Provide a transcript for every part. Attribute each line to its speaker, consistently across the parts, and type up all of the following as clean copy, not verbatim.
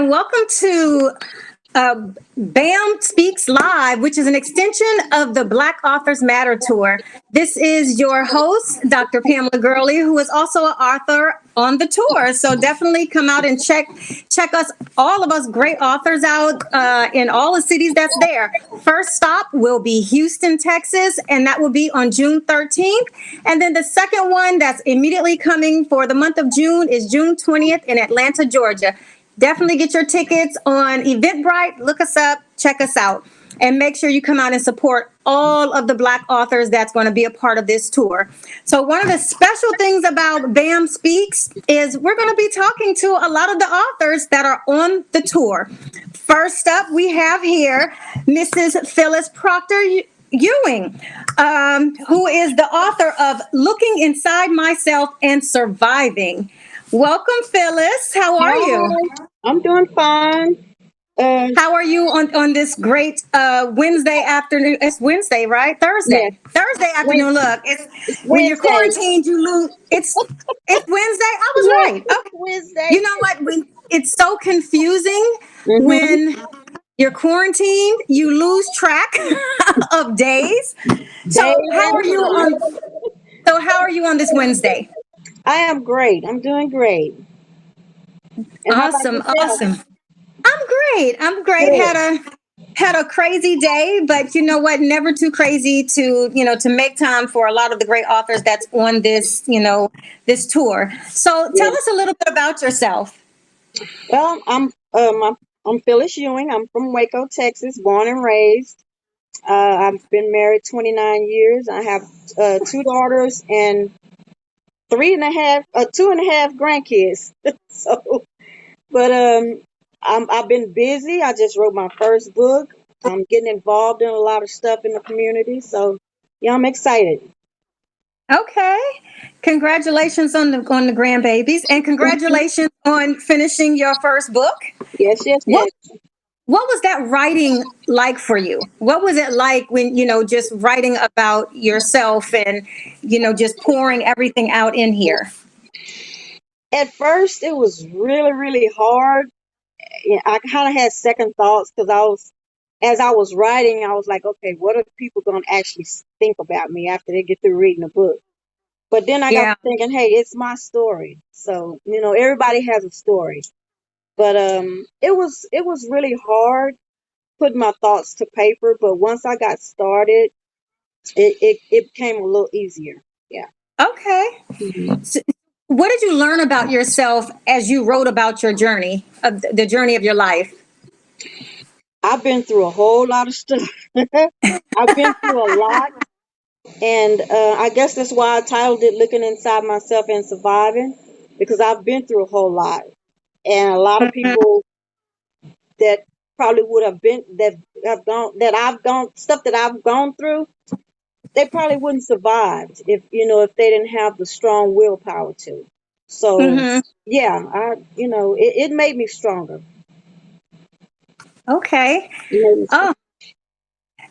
Speaker 1: and welcome to BAM Speaks Live, which is an extension of the Black Authors Matter Tour. This is your host, Dr. Pamela Gurley, who is also an author on the tour. So definitely come out and check us, all of us great authors out in all the cities that's there. First stop will be Houston, Texas, and that will be on June 13th. And then the second one that's immediately coming for the month of June is June 20th in Atlanta, Georgia. Definitely get your tickets on Eventbrite. Look us up, check us out, and make sure you come out and support all of the Black authors that's going to be a part of this tour. So one of the special things about BAM Speaks is we're going to be talking to a lot of the authors that are on the tour. First up, we have here Mrs. Phyllis Proctor Ewing, who is the author of Looking Inside Myself and Surviving. Welcome, Phyllis. How are you?
Speaker 2: I'm doing fine.
Speaker 1: How are you on this great Wednesday afternoon? It's Wednesday, right? Thursday.
Speaker 2: Yes.
Speaker 1: Thursday afternoon. Look, it's when you're
Speaker 2: Wednesday.
Speaker 1: quarantined, you lose. It's Wednesday. I was
Speaker 2: Yes,
Speaker 1: right. Okay.
Speaker 2: Wednesday.
Speaker 1: You know what? It's so confusing
Speaker 2: Mhm.
Speaker 1: when you're quarantined. You lose track of days. So
Speaker 2: Day
Speaker 1: how are
Speaker 2: and
Speaker 1: you
Speaker 2: night.
Speaker 1: on? So how are you on this Wednesday?
Speaker 2: I am great. I'm doing great. And how about
Speaker 1: Awesome,
Speaker 2: yourself?
Speaker 1: awesome. I'm great.
Speaker 2: Good.
Speaker 1: Had a crazy day, but you know what? Never too crazy to make time for a lot of the great authors that's on this tour. So tell
Speaker 2: Yeah.
Speaker 1: us a little bit about yourself.
Speaker 2: Well, I'm Phyllis Ewing. I'm from Waco, Texas, born and raised. I've been married 29 years. I have two daughters and two and a half grandkids. So, but I've been busy. I just wrote my first book. I'm getting involved in a lot of stuff in the community. So, yeah, I'm excited.
Speaker 1: Okay. Congratulations on the grandbabies and congratulations on finishing your first book.
Speaker 2: Yes, yes,
Speaker 1: What
Speaker 2: yes.
Speaker 1: what was that writing like for you? What was it like when, just writing about yourself and, just pouring everything out in here?
Speaker 2: At first, it was really, really hard. Yeah, I kind of had second thoughts because as I was writing, I was like, okay, what are people going to actually think about me after they get through reading the book? But then I got
Speaker 1: Yeah.
Speaker 2: to thinking, hey, it's my story. So, everybody has a story. But it was really hard putting my thoughts to paper. But once I got started, it became a little easier. Yeah.
Speaker 1: Okay.
Speaker 2: Mhm.
Speaker 1: So what did you learn about yourself as you wrote about your journey, of the journey of your life?
Speaker 2: I've been through a whole lot of stuff. I've been through a lot. And I guess that's why I titled it Looking Inside Myself and Surviving, because I've been through a whole lot. And a lot of
Speaker 1: Mhm.
Speaker 2: people that probably would have been, stuff that I've gone through, they probably wouldn't survive if they didn't have the strong willpower to. So,
Speaker 1: Mhm.
Speaker 2: yeah, it made me stronger.
Speaker 1: Okay.
Speaker 2: It made me
Speaker 1: Oh,
Speaker 2: stronger.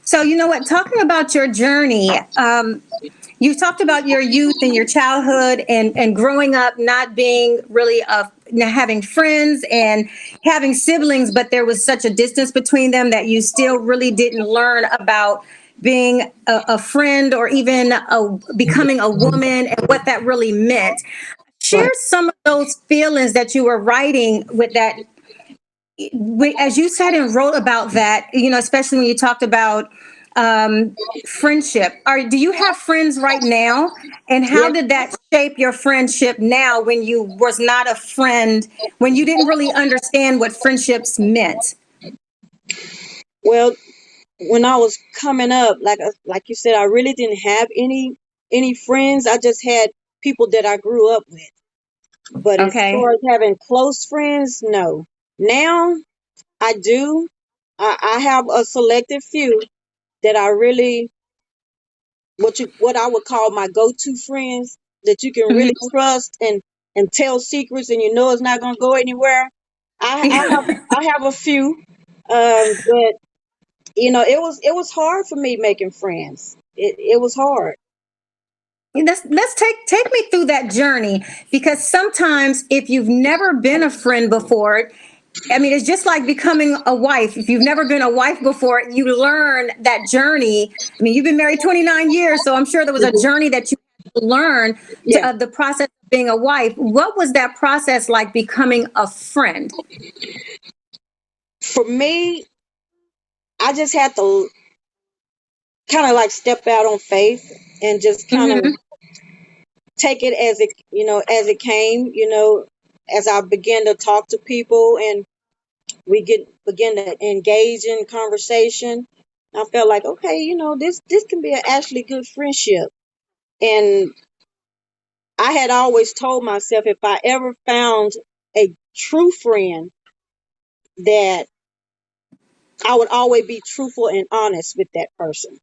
Speaker 1: so you know what? Talking about your journey, you talked about your youth and your childhood and growing up not being really not having friends and having siblings, but there was such a distance between them that you still really didn't learn about being a friend or even becoming a woman and what that really meant. Share
Speaker 2: Right.
Speaker 1: some of those feelings that you were writing with that, as you said and wrote about that, especially when you talked about friendship. Do you have friends right now? And how
Speaker 2: Yeah.
Speaker 1: did that shape your friendship now when you was not a friend, when you didn't really understand what friendships meant?
Speaker 2: Well, when I was coming up, like you said, I really didn't have any friends. I just had people that I grew up with. But as
Speaker 1: Okay.
Speaker 2: far as having close friends, no. Now I do. I have a selective few that I really what I would call my go-to friends that you can really
Speaker 1: Mhm.
Speaker 2: trust and tell secrets and it's not gonna go anywhere. I have a few, but it was hard for me making friends. It was hard.
Speaker 1: Let's take me through that journey, because sometimes if you've never been a friend before, I mean, it's just like becoming a wife. If you've never been a wife before, you learn that journey. I mean, you've been married 29 years, so I'm sure there was a
Speaker 2: Mhm.
Speaker 1: journey that you had to learn
Speaker 2: Yeah.
Speaker 1: of the process of being a wife. What was that process like becoming a friend?
Speaker 2: For me, I just had to kind of like step out on faith and just kind of
Speaker 1: Mm-hmm.
Speaker 2: take it as it, as it came, as I began to talk to people and we begin to engage in conversation. I felt like, okay, this can be an actually good friendship. And I had always told myself if I ever found a true friend that I would always be truthful and honest with that person.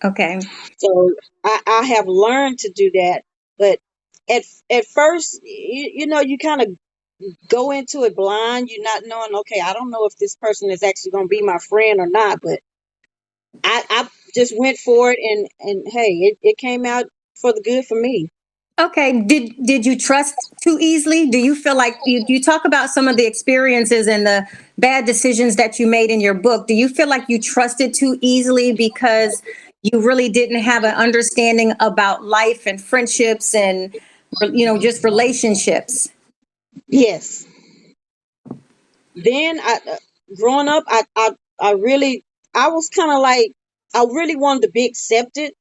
Speaker 1: Okay.
Speaker 2: So I have learned to do that. But at first, you kind of go into it blind. You're not knowing, okay, I don't know if this person is actually going to be my friend or not. But I just went for it, and hey, it came out for the good for me.
Speaker 1: Okay. Did you trust too easily? Do you feel like you talk about some of the experiences and the bad decisions that you made in your book? Do you feel like you trusted too easily because you really didn't have an understanding about life and friendships and just relationships?
Speaker 2: Yes. Then growing up, I really, I was kind of like, I really wanted to be accepted.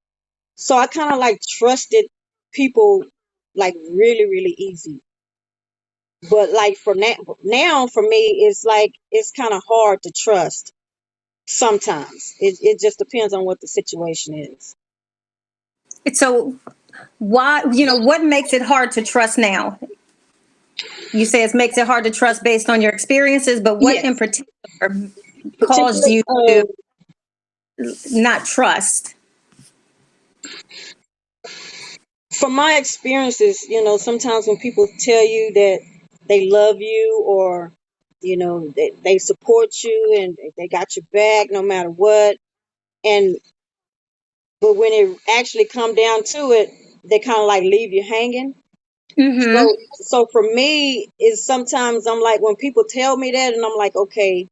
Speaker 2: So I kind of like trusted people like really, really easy. But like for now for me, it's like, it's kind of hard to trust sometimes. It just depends on what the situation is.
Speaker 1: So why, what makes it hard to trust now? You say it makes it hard to trust based on your experiences, but what in
Speaker 2: Yes.
Speaker 1: particular caused
Speaker 2: Particularly,
Speaker 1: you to not trust?
Speaker 2: from my experiences, sometimes when people tell you that they love you or, they support you and they got your back no matter what. And, but when it actually come down to it, they kind of like leave you hanging.
Speaker 1: Mm-hmm.
Speaker 2: So for me, is sometimes I'm like, when people tell me that and I'm like, okay,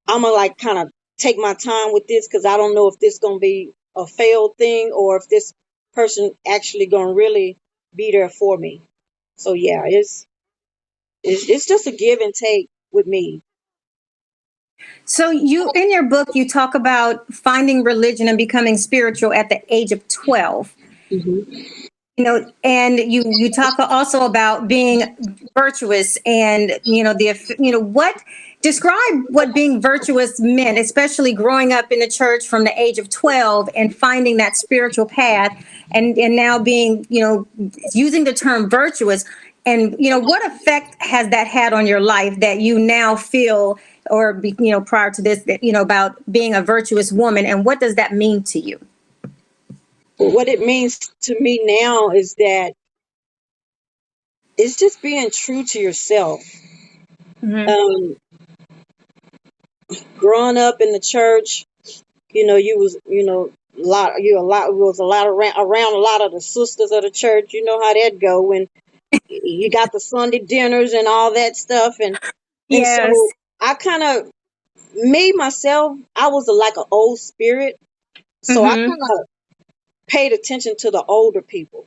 Speaker 2: I'm gonna like kind of take my time with this because I don't know if this gonna be a failed thing or if this person actually gonna really be there for me. So yeah, it's just a give and take with me.
Speaker 1: So you, in your book, you talk about finding religion and becoming spiritual at the age of 12.
Speaker 2: Hmm.
Speaker 1: And you talk also about being virtuous and what describe what being virtuous meant, especially growing up in the church from the age of 12 and finding that spiritual path and now being, using the term virtuous, and what effect has that had on your life that you now feel, or prior to this, that about being a virtuous woman, and what does that mean to you?
Speaker 2: But what it means to me now is that it's just being true to yourself.
Speaker 1: Mm-hmm.
Speaker 2: Um, growing up in the church, you was, a lot was a lot around a lot of the sisters of the church. You know how that go when you got the Sunday dinners and all that stuff, and so
Speaker 1: Yes.
Speaker 2: I kind of, me myself, I was like an old spirit, so I
Speaker 1: Mm-hmm.
Speaker 2: kind of paid attention to the older people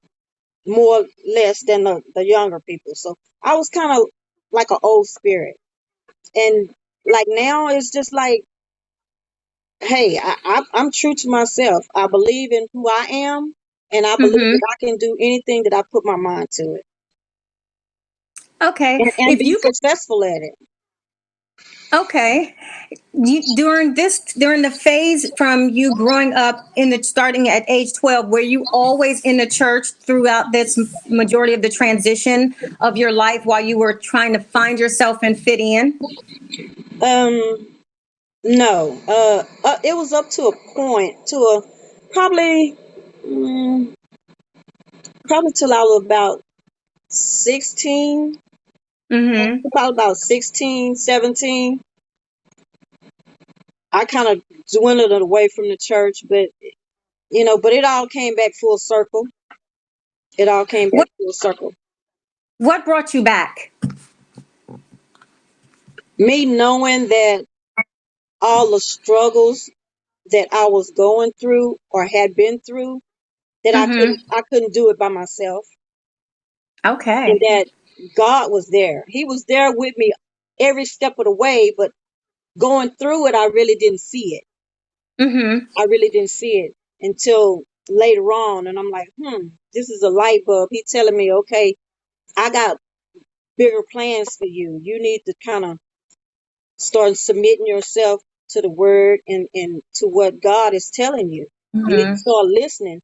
Speaker 2: more or less than the younger people. So I was kind of like an old spirit, and like now it's just like, hey, I'm true to myself. I believe in who I am, and I believe
Speaker 1: Mm-hmm.
Speaker 2: that I can do anything that I put my mind to it,
Speaker 1: Okay.
Speaker 2: and
Speaker 1: If
Speaker 2: be
Speaker 1: you could,
Speaker 2: successful at it.
Speaker 1: okay. During the phase from you growing up in the starting at age 12, were you always in the church throughout this majority of the transition of your life while you were trying to find yourself and fit in?
Speaker 2: Um, no, it was up to a point, to a probably, mm, probably till I was about 16,
Speaker 1: Mm-hmm.
Speaker 2: probably about 16, 17. I kind of dwindled away from the church, but but it all came back full circle. It all came back
Speaker 1: What
Speaker 2: full circle.
Speaker 1: what brought you back?
Speaker 2: Me knowing that all the struggles that I was going through or had been through, that
Speaker 1: Mm-hmm.
Speaker 2: I couldn't do it by myself, and
Speaker 1: Okay.
Speaker 2: that God was there. He was there with me every step of the way, but going through it, I really didn't see it.
Speaker 1: Mm-hmm.
Speaker 2: I really didn't see it until later on, and I'm like, this is a light bulb. He telling me, okay, I got bigger plans for you. You need to kind of start submitting yourself to the word and to what God is telling you. You need to
Speaker 1: Mm-hmm.
Speaker 2: start listening.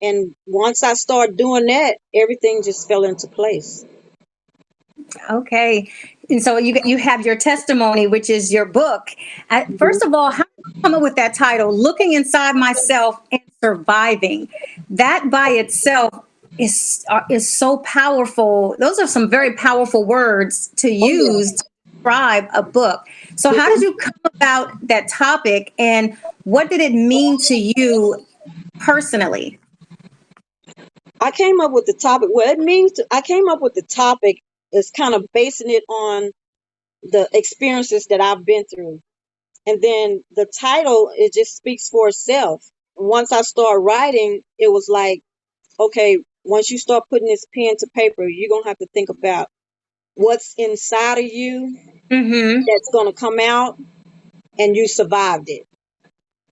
Speaker 2: And once I started doing that, everything just fell into place.
Speaker 1: Okay. And so you have your testimony, which is your book.
Speaker 2: Mhm.
Speaker 1: First of all, how did you come up with that title, Looking Inside Myself and Surviving? That by itself is so powerful. Those are some very powerful words to
Speaker 2: Oh yeah.
Speaker 1: use to describe a book. So how did you come about that topic, and what did it mean to you personally?
Speaker 2: I came up with the topic. Well, it means I came up with the topic is kind of basing it on the experiences that I've been through. And then the title, it just speaks for itself. Once I started writing, it was like, okay, once you start putting this pen to paper, you're going to have to think about what's inside of you
Speaker 1: Mm-hmm.
Speaker 2: that's going to come out, and you survived it.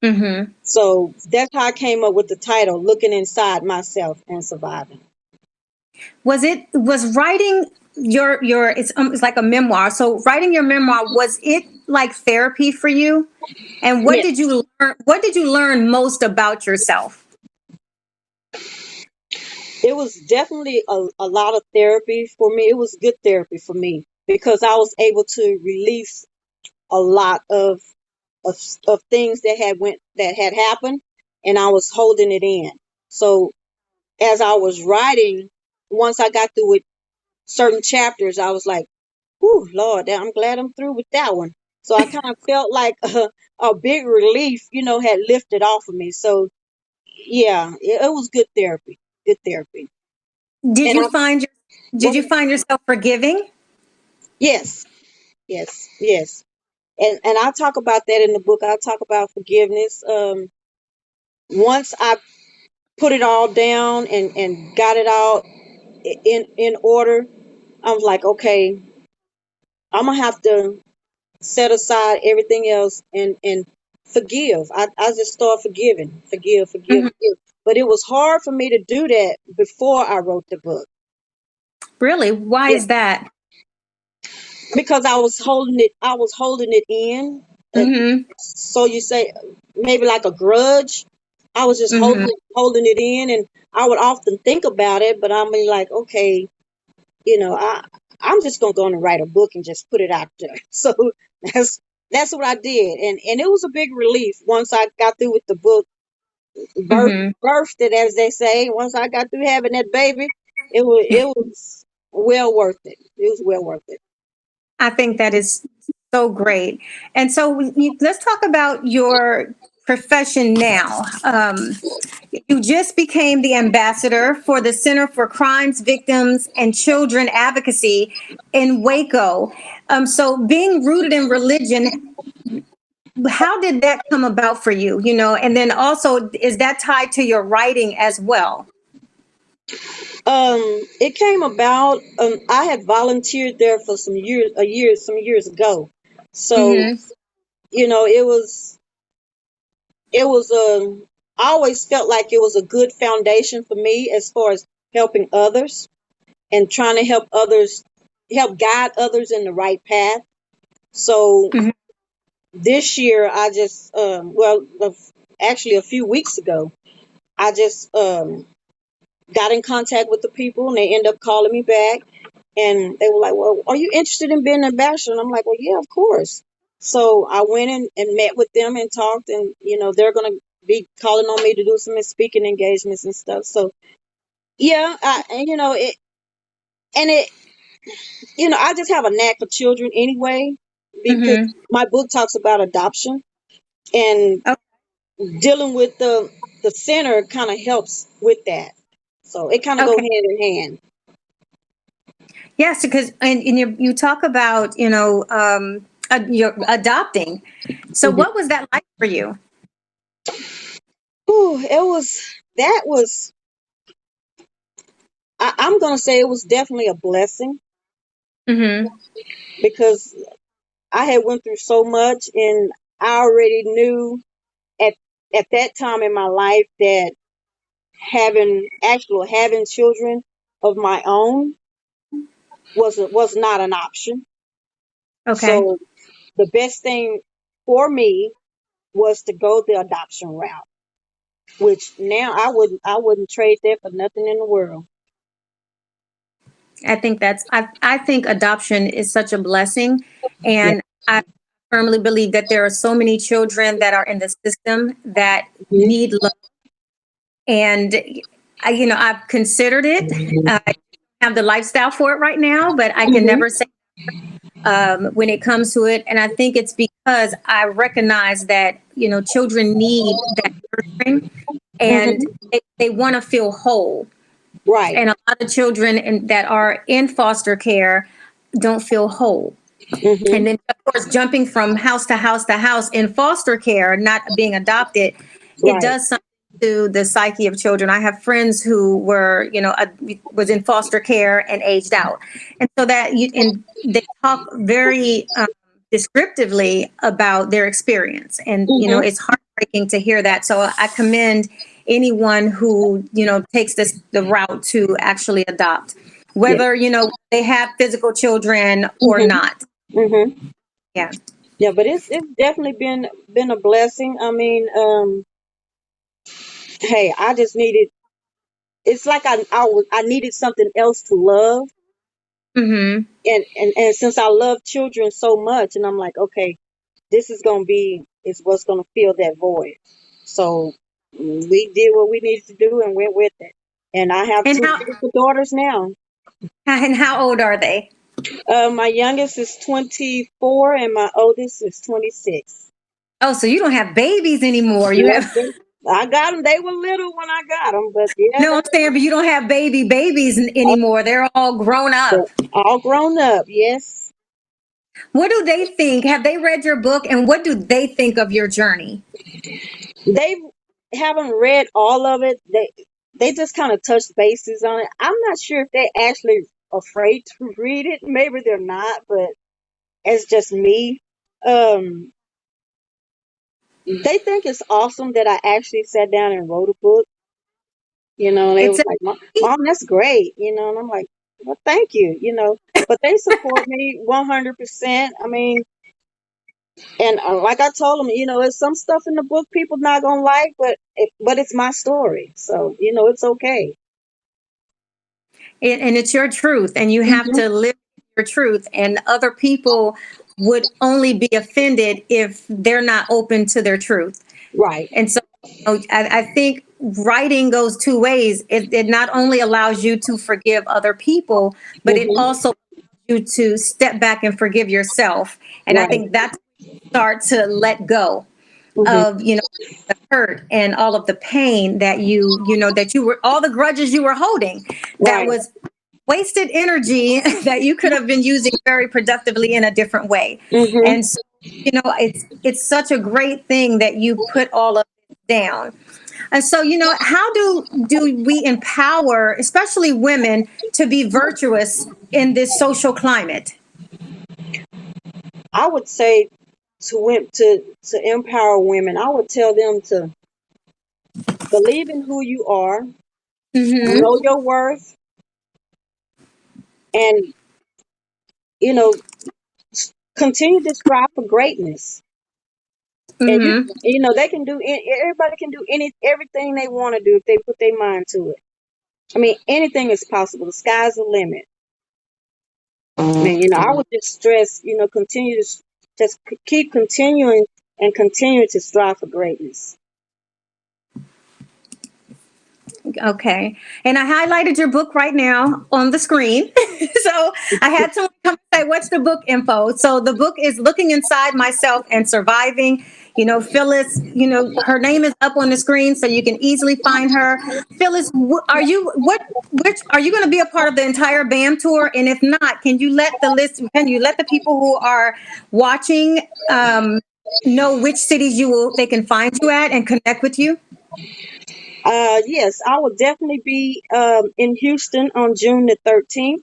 Speaker 1: Mm-hmm.
Speaker 2: So that's how I came up with the title, Looking Inside Myself and Surviving.
Speaker 1: Was writing your it's like a memoir. So writing your memoir, was it like therapy for you? And
Speaker 2: Yes,
Speaker 1: what did you learn most about yourself?
Speaker 2: it was definitely a lot of therapy for me. It was good therapy for me because I was able to release a lot of, of things that had happened, and I was holding it in. So as I was writing, once I got through with certain chapters, I was like, "Whew, Lord, I'm glad I'm through with that one." So I kind of felt like a big relief, had lifted off of me. So yeah, it was good therapy. Good therapy.
Speaker 1: Did
Speaker 2: And
Speaker 1: you
Speaker 2: I
Speaker 1: find your,
Speaker 2: go
Speaker 1: did you
Speaker 2: ahead.
Speaker 1: find yourself forgiving?
Speaker 2: Yes, yes, yes. And I talk about that in the book. I talk about forgiveness. Once I put it all down and got it all in order, I was like, okay, I'm gonna have to set aside everything else and forgive. I just started forgiving,
Speaker 1: Mhm.
Speaker 2: forgive. But it was hard for me to do that before I wrote the book.
Speaker 1: Really? Why
Speaker 2: Yeah,
Speaker 1: is that?
Speaker 2: because I was holding it in. And
Speaker 1: Mm-hmm.
Speaker 2: so you say maybe like a grudge. I was just
Speaker 1: Mm-hmm.
Speaker 2: holding it in, and I would often think about it, but I'm like, okay, you know, I I'm just gonna go and write a book and just put it out there. So that's that's what I did, and it was a big relief once I got through with the book,
Speaker 1: Mm-hmm.
Speaker 2: birthed it, as they say. Once I got through having that baby, it was well worth it. It was well worth it.
Speaker 1: I think that is so great. And so let's talk about your profession now. You just became the ambassador for the Center for Crimes Victims and Children Advocacy in Waco. So being rooted in religion, how did that come about for you? And then also, is that tied to your writing as well?
Speaker 2: It came about. I had volunteered there for some years ago. So
Speaker 1: Mm-hmm.
Speaker 2: it was. I always felt like it was a good foundation for me as far as helping others and trying to help guide others in the right path. So
Speaker 1: Mm-hmm.
Speaker 2: this year, I just, actually a few weeks ago, I just got in contact with the people, and they end up calling me back, and they were like, "Well, are you interested in being an ambassador?" And I'm like, "Well, yeah, of course." So I went in and met with them and talked, and they're gonna be calling on me to do some speaking engagements and stuff. So yeah, and it I just have a knack for children anyway, because
Speaker 1: Mm-hmm.
Speaker 2: my book talks about adoption, and
Speaker 1: Oh,
Speaker 2: dealing with the center kind of helps with that. So it kind of go
Speaker 1: okay.
Speaker 2: hand in hand.
Speaker 1: Yes, because and you talk about you're adopting. So
Speaker 2: Mhm.
Speaker 1: what was that like for you?
Speaker 2: Ooh, that was, I'm going to say it was definitely a blessing
Speaker 1: Mm-hmm.
Speaker 2: because I had went through so much and I already knew at, at that time in my life that having children of my own was not an option.
Speaker 1: Okay.
Speaker 2: So the best thing for me was to go the adoption route, which now I wouldn't trade that for nothing in the world.
Speaker 1: I think adoption is such a blessing,
Speaker 2: Yeah.
Speaker 1: and I firmly believe that there are so many children that are in the system that
Speaker 2: Mhm.
Speaker 1: need love. And I've considered it. I have the lifestyle for it right now, but I can
Speaker 2: Mhm.
Speaker 1: never say when it comes to it. And I think it's because I recognize that children need that nurturing, and
Speaker 2: Mhm.
Speaker 1: they want to feel whole.
Speaker 2: Right.
Speaker 1: And a lot of children that are in foster care don't feel whole. And
Speaker 2: Mhm.
Speaker 1: then, of course, jumping from house to house to house in foster care, not being adopted, it
Speaker 2: Right.
Speaker 1: does something to the psyche of children. I have friends who were, was in foster care and aged out, and so and they talk very descriptively about their experience, and
Speaker 2: Mhm.
Speaker 1: it's heartbreaking to hear that. So I commend anyone who takes the route to actually adopt,
Speaker 2: Yeah.
Speaker 1: whether they have physical children or
Speaker 2: Mhm.
Speaker 1: not.
Speaker 2: Mhm.
Speaker 1: Yeah.
Speaker 2: Yeah, but it's definitely been a blessing. I mean, hey, I just needed. It's like I needed something else to love,
Speaker 1: Mm-hmm.
Speaker 2: and since I love children so much, and I'm like, okay, this is what's gonna fill that void. So we did what we needed to do and went with it. And I have
Speaker 1: And
Speaker 2: two beautiful daughters now.
Speaker 1: how old are they?
Speaker 2: My youngest is 24 and my oldest is 26.
Speaker 1: Oh, so you don't have babies anymore. You
Speaker 2: Yes,
Speaker 1: have
Speaker 2: I got them. They were little when I got them, but yeah,
Speaker 1: no, I'm saying, but you don't have babies anymore. They're all grown
Speaker 2: they're
Speaker 1: up.
Speaker 2: all grown up. Yes,
Speaker 1: What do they think? Have they read your book, and what do they think of your journey?
Speaker 2: they haven't read all of it. They just kind of touched bases on it. I'm not sure if they're actually afraid to read it. Maybe they're not, but it's just me. Um, they think it's awesome that I actually sat down and wrote a book. And they
Speaker 1: It's
Speaker 2: was like, "Mom, that's great." And I'm like, "Well, thank you." But they support me 100%. I mean, and like I told them, there's some stuff in the book people not gonna like, but it's my story, so it's okay.
Speaker 1: and it's your truth, and you have
Speaker 2: Hmm.
Speaker 1: to live your truth. And other people would only be offended if they're not open to their truth.
Speaker 2: Right.
Speaker 1: And so I think writing goes two ways. It not only allows you to forgive other people, but it
Speaker 2: Hmm.
Speaker 1: also allows you to step back and forgive yourself. And I
Speaker 2: Right.
Speaker 1: think that's start to let go
Speaker 2: Hmm.
Speaker 1: of the hurt and all of the pain that that you were, all the grudges you were holding, that
Speaker 2: Right.
Speaker 1: was wasted energy that you could have been using very productively in a different way.
Speaker 2: Hmm.
Speaker 1: And so it's such a great thing that you put all of it down. And so, how do we empower, especially women, to be virtuous in this social climate?
Speaker 2: I would say to empower women, I would tell them to believe in who you are,
Speaker 1: Mm-hmm.
Speaker 2: know your worth, and you know continue to strive for greatness. And
Speaker 1: Mm-hmm.
Speaker 2: they can do. Everybody can do everything they want to do if they put their mind to it. I mean, anything is possible. The sky's the limit. And I would just stress, continue to just keep continuing and continue to strive for greatness.
Speaker 1: Okay. And I highlighted your book right now on the screen. So I had someone come and say, "What's the book info?" So the book is Looking Inside Myself and Surviving Phyllis, her name is up on the screen so you can easily find her. Phyllis, which are you going to be a part of the entire BAM tour? And if not, can you let the people who are watching know which cities they can find you at and connect with you?
Speaker 2: Yes, I will definitely be in Houston on June the 13th.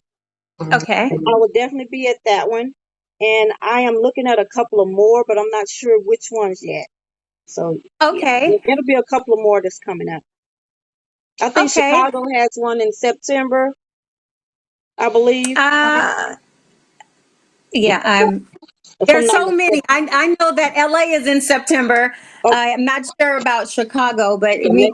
Speaker 1: Okay.
Speaker 2: I will definitely be at that one. And I am looking at a couple of more, but I'm not sure which ones yet. So yeah,
Speaker 1: Okay.
Speaker 2: it'll be a couple of more that's coming up. I think
Speaker 1: Okay.
Speaker 2: Chicago has one in September, I believe,
Speaker 1: Uh, yeah,
Speaker 2: if I'm
Speaker 1: there's
Speaker 2: not
Speaker 1: so many.
Speaker 2: mistaken.
Speaker 1: I know that LA is in September.
Speaker 2: Oh,
Speaker 1: I'm not sure about Chicago, but
Speaker 2: so maybe,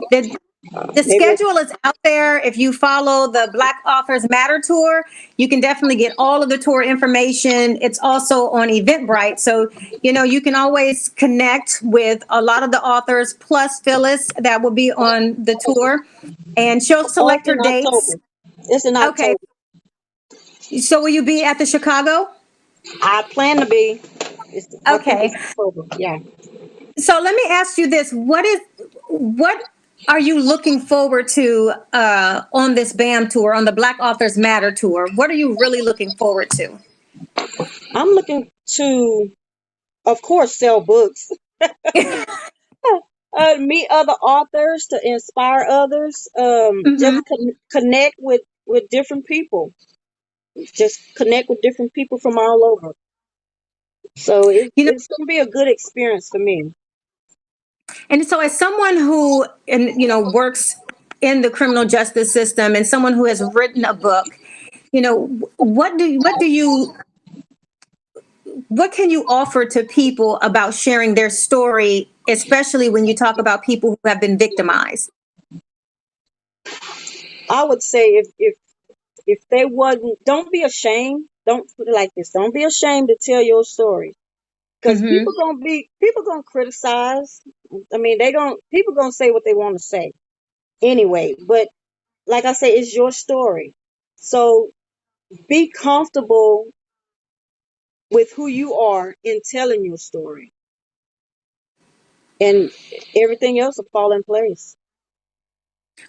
Speaker 1: the
Speaker 2: maybe
Speaker 1: schedule is out there. If you follow the Black Authors Matter tour, you can definitely get all of the tour information. It's also on Eventbrite. So, you can always connect with a lot of the authors, plus Phyllis, that will be on the tour. And she'll
Speaker 2: oh, it's
Speaker 1: select her
Speaker 2: in
Speaker 1: dates.
Speaker 2: October. It's in
Speaker 1: Okay.
Speaker 2: October.
Speaker 1: So will you be at the Chicago?
Speaker 2: I plan to be. I think
Speaker 1: Okay.
Speaker 2: it's October. Yeah.
Speaker 1: So let me ask you this: what are you looking forward to on this BAM tour, on the Black Authors Matter tour? What are you really looking forward to?
Speaker 2: I'm looking to, of course, sell books. Meet other authors to inspire others.
Speaker 1: Hmm.
Speaker 2: Just connect with different people. Just connect with different people from all over. So
Speaker 1: You know,
Speaker 2: it's going to be a good experience for me.
Speaker 1: and so as someone who works in the criminal justice system and someone who has written a book, what can you offer to people about sharing their story, especially when you talk about people who have been victimized?
Speaker 2: I would say if they wasn't, don't be ashamed. Don't put it like this. Don't be ashamed to tell your story because
Speaker 1: Hmm.
Speaker 2: people gonna criticize. I mean, people gonna say what they want to say anyway. But like I say, it's your story. So be comfortable with who you are in telling your story, and everything else will fall in place.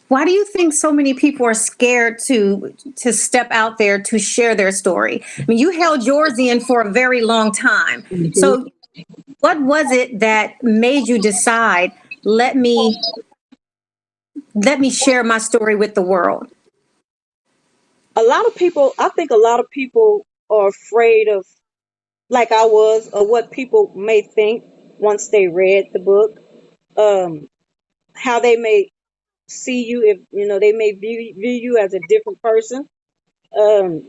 Speaker 1: Why do you think so many people are scared to step out there to share their story? I mean, you held yours in for a very long time.
Speaker 2: Mhm.
Speaker 1: So, what was it that made you decide, let me share my story with the world?
Speaker 2: I think a lot of people are afraid of, like I was, of what people may think once they read the book. Um, how they may see you, if they may view you as a different person.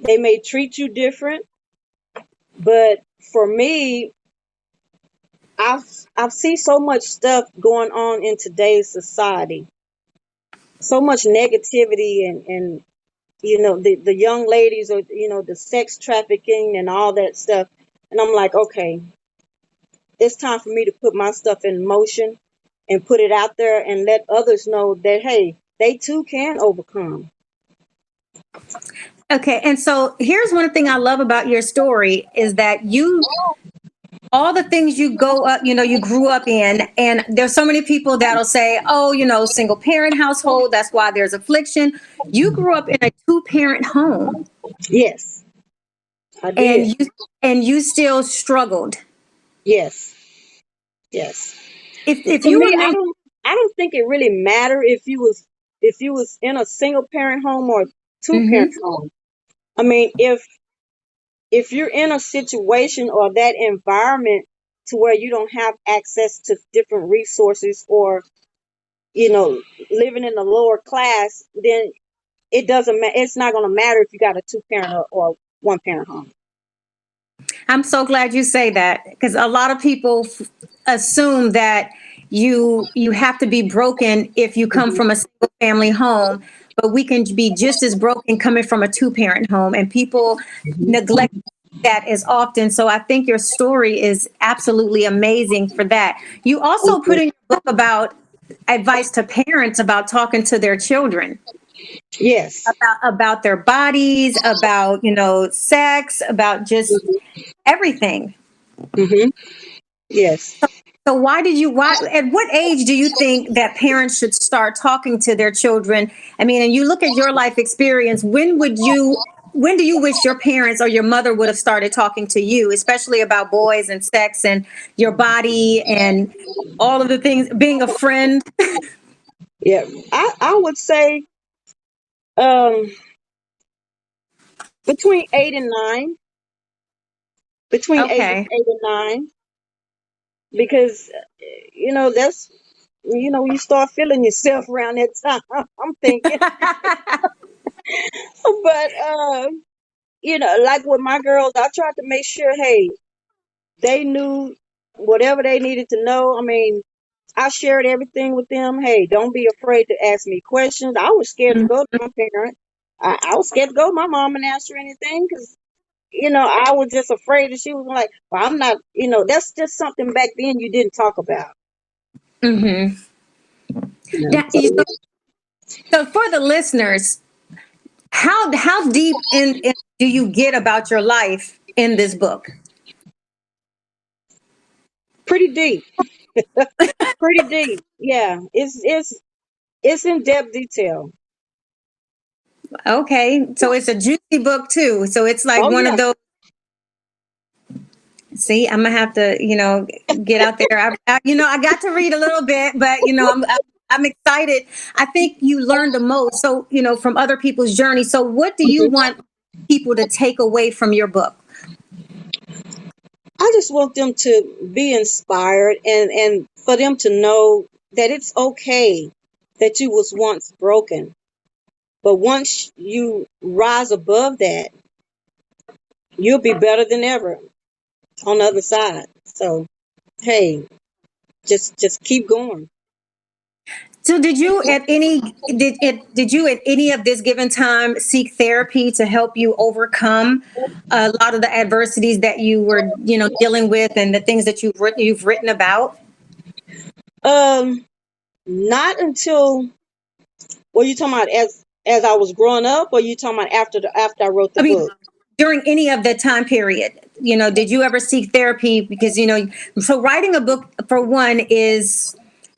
Speaker 2: They may treat you different. But for me, I've seen so much stuff going on in today's society, so much negativity, and the young ladies, or the sex trafficking and all that stuff. And I'm like, okay, it's time for me to put my stuff in motion and put it out there and let others know that, hey, they too can overcome.
Speaker 1: Okay, and so here's one thing I love about your story is that all the things you grew up in, and there's so many people that'll say, oh, single parent household, that's why there's affliction. You grew up in a two-parent home,
Speaker 2: Yes, I
Speaker 1: and
Speaker 2: did.
Speaker 1: you still struggled.
Speaker 2: Yes, yes.
Speaker 1: If
Speaker 2: To
Speaker 1: you
Speaker 2: me,
Speaker 1: remember.
Speaker 2: I don't think it really mattered if you was in a single parent home or two parent
Speaker 1: Hmm.
Speaker 2: home. I mean, if you're in a situation or that environment to where you don't have access to different resources, or you know living in the lower class, then it doesn't it's not going to matter if you got a two parent or one parent home.
Speaker 1: I'm so glad you say that, because a lot of people assume that you have to be broken if you come
Speaker 2: Hmm.
Speaker 1: from a single family home, but we can be just as broken coming from a two-parent home, and people neglect that as often. So I think your story is absolutely amazing for that. You also put in your book about advice to parents about talking to their children
Speaker 2: Yes.
Speaker 1: about their bodies, about sex, about just
Speaker 2: Hmm.
Speaker 1: everything.
Speaker 2: Hmm. Yes.
Speaker 1: So why, at what age do you think that parents should start talking to their children? I mean, and you look at your life experience, when do you wish your parents or your mother would have started talking to you, especially about boys and sex and your body and all of the things, being a friend?
Speaker 2: Yeah, I would say um between 8 and 9, between ages
Speaker 1: Okay.
Speaker 2: 8 and 9, because that's you start feeling yourself around that time. I'm thinking, but like with my girls, I tried to make sure, hey, they knew whatever they needed to know. I mean, I shared everything with them. Hey, don't be afraid to ask me questions. I was scared to go to my parent. I was scared to go to my mom and ask her anything because, I was just afraid that she was like, well, I'm not, that's just something back then you didn't talk about.
Speaker 1: Mm-hmm. Now,
Speaker 2: So
Speaker 1: so for the listeners, how deep in do you get about your life in this book?
Speaker 2: pretty deep, pretty deep. Yeah, it's in depth detail.
Speaker 1: Okay, so it's a juicy book too. So it's like
Speaker 2: Oh
Speaker 1: one
Speaker 2: yeah.
Speaker 1: of those. See, I'm gonna have to, get out there. I got to read a little bit, but I'm excited. I think you learn the most. So, from other people's journey. So, what do you
Speaker 2: Mhm.
Speaker 1: want people to take away from your book?
Speaker 2: I just want them to be inspired and for them to know that it's okay that you was once broken. But once you rise above that, you'll be better than ever on the other side. So, hey, just keep going.
Speaker 1: So, did you at any of this given time seek therapy to help you overcome a lot of the adversities that you were, dealing with and the things that you've written about?
Speaker 2: Um, Not until, what you talking about, as I was growing up, or you talking about after I wrote the
Speaker 1: I mean,
Speaker 2: book?
Speaker 1: during any of that time period, did you ever seek therapy? Because, so writing a book, for one, is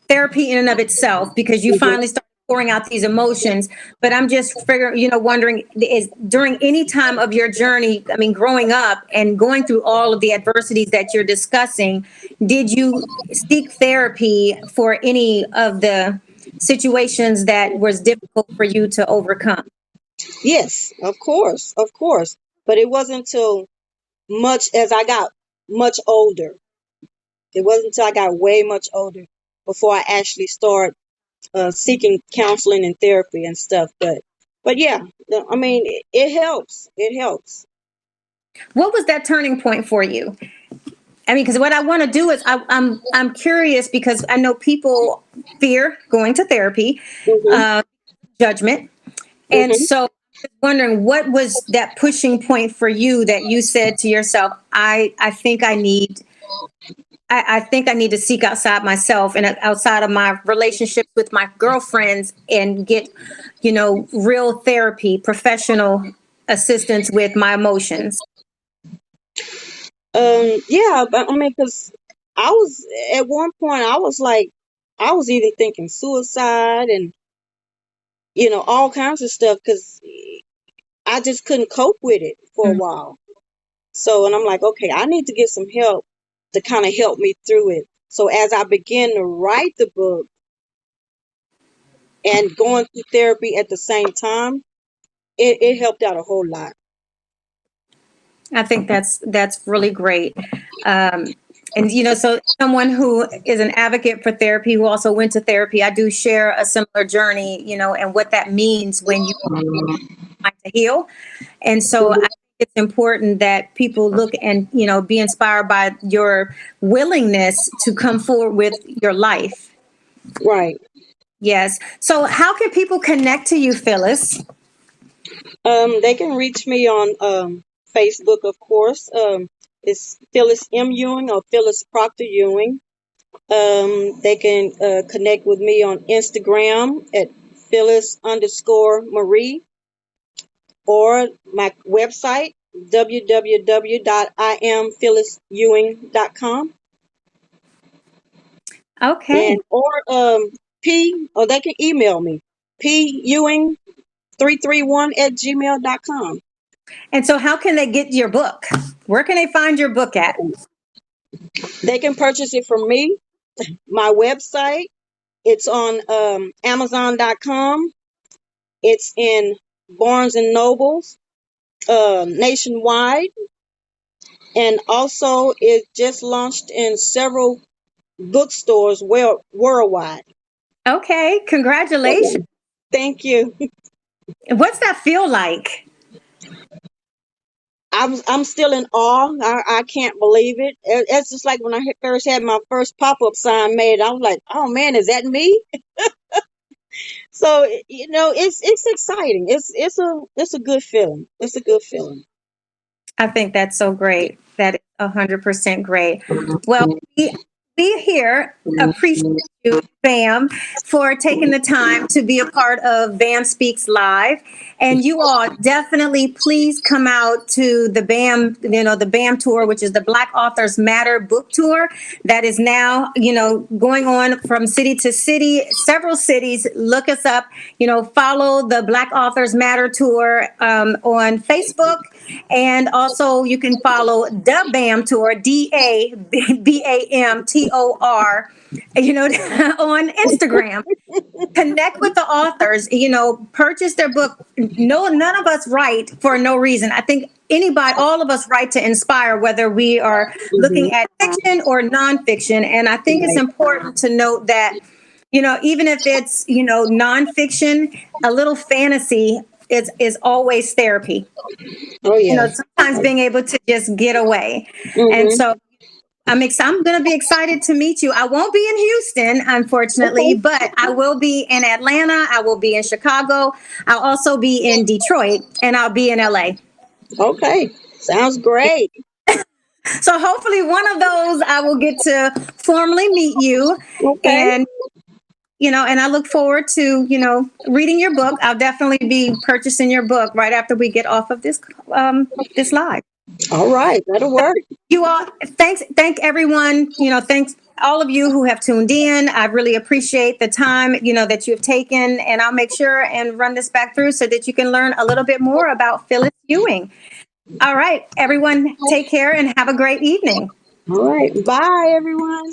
Speaker 1: therapy in and of itself because you finally
Speaker 2: Mhm.
Speaker 1: start pouring out these emotions. But I'm just figuring, wondering, is during any time of your journey, I mean, growing up and going through all of the adversities that you're discussing, did you seek therapy for any of the situations that was difficult for you to overcome?
Speaker 2: Yes, of course. But it wasn't until much as I got much older. It wasn't until I got way much older before I actually start seeking counseling and therapy and stuff. But yeah, I mean, it helps. It helps.
Speaker 1: What was that turning point for you? I mean, because what I want to do is I'm curious because I know people fear going to therapy,
Speaker 2: Hmm.
Speaker 1: uh, judgment, and
Speaker 2: Hmm.
Speaker 1: so I'm wondering what was that pushing point for you that you said to yourself, I think I think I need to seek outside myself and outside of my relationships with my girlfriends and get, real therapy, professional assistance with my emotions.
Speaker 2: Yeah, but I mean, because I was at one point, I was like, I was even thinking suicide and all kinds of stuff because I just couldn't cope with it for a while. So, and I'm like, okay, I need to get some help to kind of help me through it. So as I began to write the book and going through therapy at the same time, it helped out a whole lot.
Speaker 1: I think that's really great. And so someone who is an advocate for therapy, who also went to therapy, I do share a similar journey, and what that means when you want to heal. And so I
Speaker 2: Mhm.
Speaker 1: think it's important that people look and be inspired by your willingness to come forward with your life.
Speaker 2: Right.
Speaker 1: Yes. So how can people connect to you, Phyllis?
Speaker 2: They can reach me on Facebook, of course. It's Phyllis M. Ewing or Phyllis Proctor Ewing. They can connect with me on Instagram at Phyllis_Marie, or my website, www.IamPhyllisEwing.com.
Speaker 1: Okay.
Speaker 2: And or they can email me, pewing331@gmail.com.
Speaker 1: And so how can they get your book? Where can they find your book at?
Speaker 2: They can purchase it from me, my website. It's on Amazon.com. It's in Barnes and Nobles nationwide. And also it just launched in several bookstores worldwide.
Speaker 1: Okay. Congratulations.
Speaker 2: Thank you.
Speaker 1: What's that feel like?
Speaker 2: I'm still in awe. I can't believe it. It's just like when I first had my first pop-up sign made. I was like, oh man, is that me? So it's exciting. It's a good feeling. It's a good feeling.
Speaker 1: I think that's so great. That is 100% great. Well, we here appreciate you, Bam, for taking the time to be a part of Bam Speaks Live. And you all definitely please come out to the BAM, the BAM tour, which is the Black Authors Matter book tour that is now, going on from city to city, several cities. Look us up, follow the Black Authors Matter tour on Facebook. And also you can follow the BAM tour, DABAMTOR, on Instagram. Connect with the authors, purchase their book. No, none of us write for no reason. I think all of us write to inspire, whether we are looking
Speaker 2: Mhm.
Speaker 1: at fiction or nonfiction. And I think it's
Speaker 2: Right.
Speaker 1: important to note that, even if it's, nonfiction, a little fantasy is always therapy.
Speaker 2: Oh yeah.
Speaker 1: Sometimes being able to just get away. And
Speaker 2: Mhm.
Speaker 1: so I'm going to be excited to meet you. I won't be in Houston, unfortunately,
Speaker 2: Okay.
Speaker 1: but I will be in Atlanta. I will be in Chicago. I'll also be in Detroit, and I'll be in LA.
Speaker 2: Okay. Sounds great.
Speaker 1: So hopefully one of those I will get to formally meet you.
Speaker 2: Okay.
Speaker 1: And, and I look forward to, reading your book. I'll definitely be purchasing your book right after we get off of this live.
Speaker 2: All right. That'll work.
Speaker 1: You all, thank everyone, thanks all of you who have tuned in. I really appreciate the time, that you have taken, and I'll make sure and run this back through so that you can learn a little bit more about Phyllis Ewing. All right, everyone, take care and have a great evening.
Speaker 2: All right. Bye, everyone.